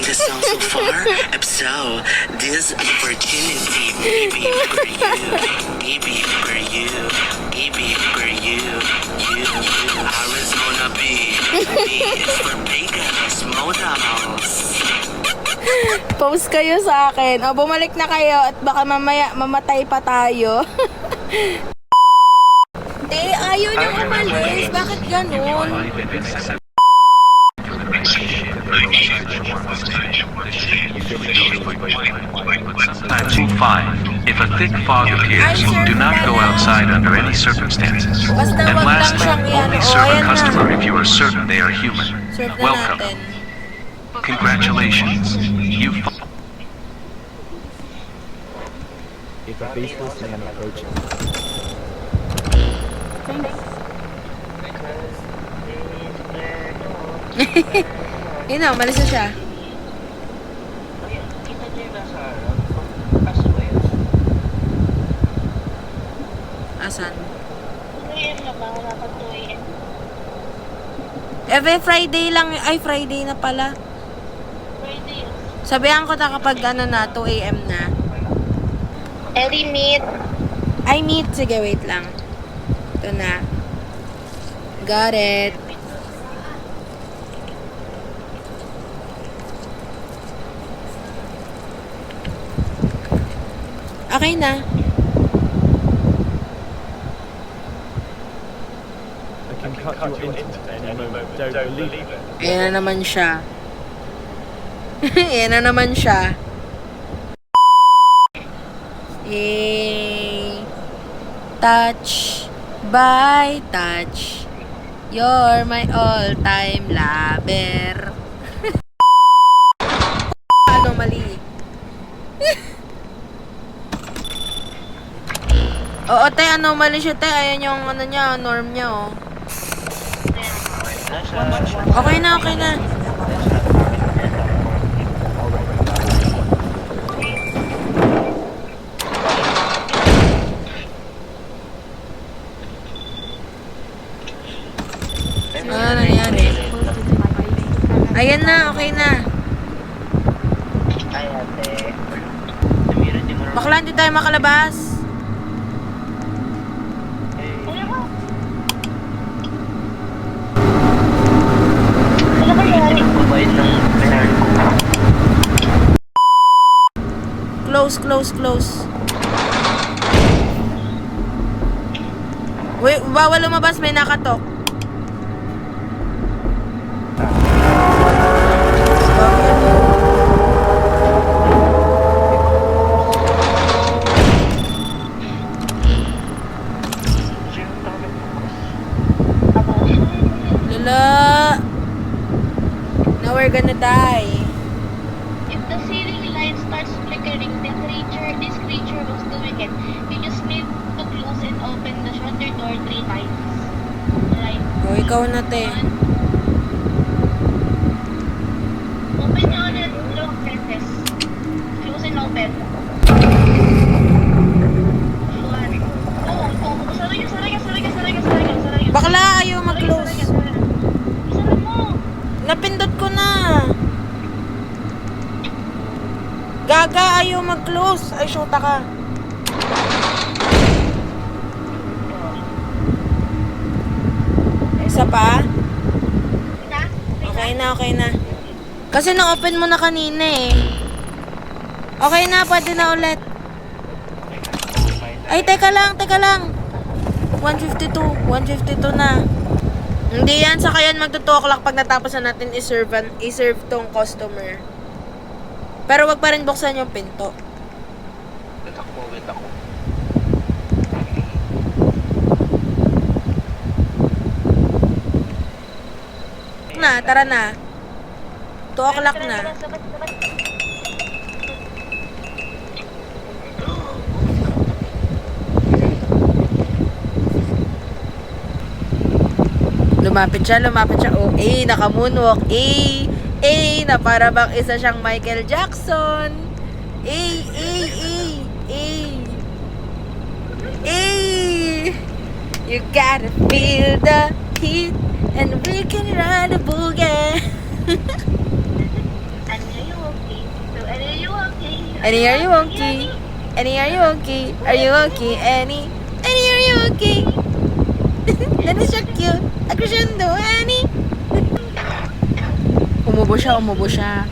the song so far? If so, this opportunity maybe for you, maybe for you, maybe for you, you. Arizona B is for Vegas models. Post kayo sa akin. O, bumalik na kayo at baka mamaya mamatay pa tayo. Hindi, ayaw niyo umalis. Bakit ganun? Times will find, if a thick fog appears, do not go outside under any circumstances. Basta And wag lang lastly, siyang yan. only O, serve a ayan na. customer if you are certain they are human. Serve na Welcome. natin. Congratulations. You've If a faceless man approaches, Yun na, umalis na siya. Asan? 2 na ba? Wala pa 2 a.m. Every Friday lang. Ay, Friday na pala. Friday. Sabihan ko na kapag ano na, 2 a.m. na. Ellie meet. I meet. Sige, wait lang. Ito na. Got it. Okay na. I can cut your internet at any moment. Don't believe it. Ayan na naman siya. Ayan na naman siya. Yay. Touch by touch. You're my all-time lover. Ano mali? Oo, te, anomaly siya, te. Ayan yung ano niya, norm niya, oh. Okay na, okay na. Ano nangyari? Ayan na, okay na. Bakla, hindi tayo makalabas. Ano kaya? Close, close. Wait, bawal lumabas, may nakatok. Lala. Now we're gonna die. If the ceiling light starts flickering, this creature was doing it. You just need to close and open the shutter door 3 times. Right. O, ikaw na, te. Open nyo ulit. Long presses. Close and open. One. Oh. Sarang. Bakla, ayaw mag-close. Sarang mo. Napindot ko na. Gaga, ayaw mag-close. Ay, shoota ka. Isa pa? Okay na. Kasi na-open mo na kanina eh. Okay na, pwede na ulit. Ay, teka lang. 152 na. Hindi yan, saka yan magto 2 o'clock pag natapos na natin i-serve tong customer. Pero wag pa rin buksan yung pinto. Wait ako. Tara na. 2 o'clock na. Lumapit siya. Oh, naka-moonwalk. Na para bang isa siyang Michael Jackson. You gotta feel the heat and we can ride a boogie. Ano yun? Annie, are you okay? Annie, are you okay? Are you okay, Annie? Annie, are you okay? That is so cute. A crescendo, Annie. Umubo siya, umubo siya.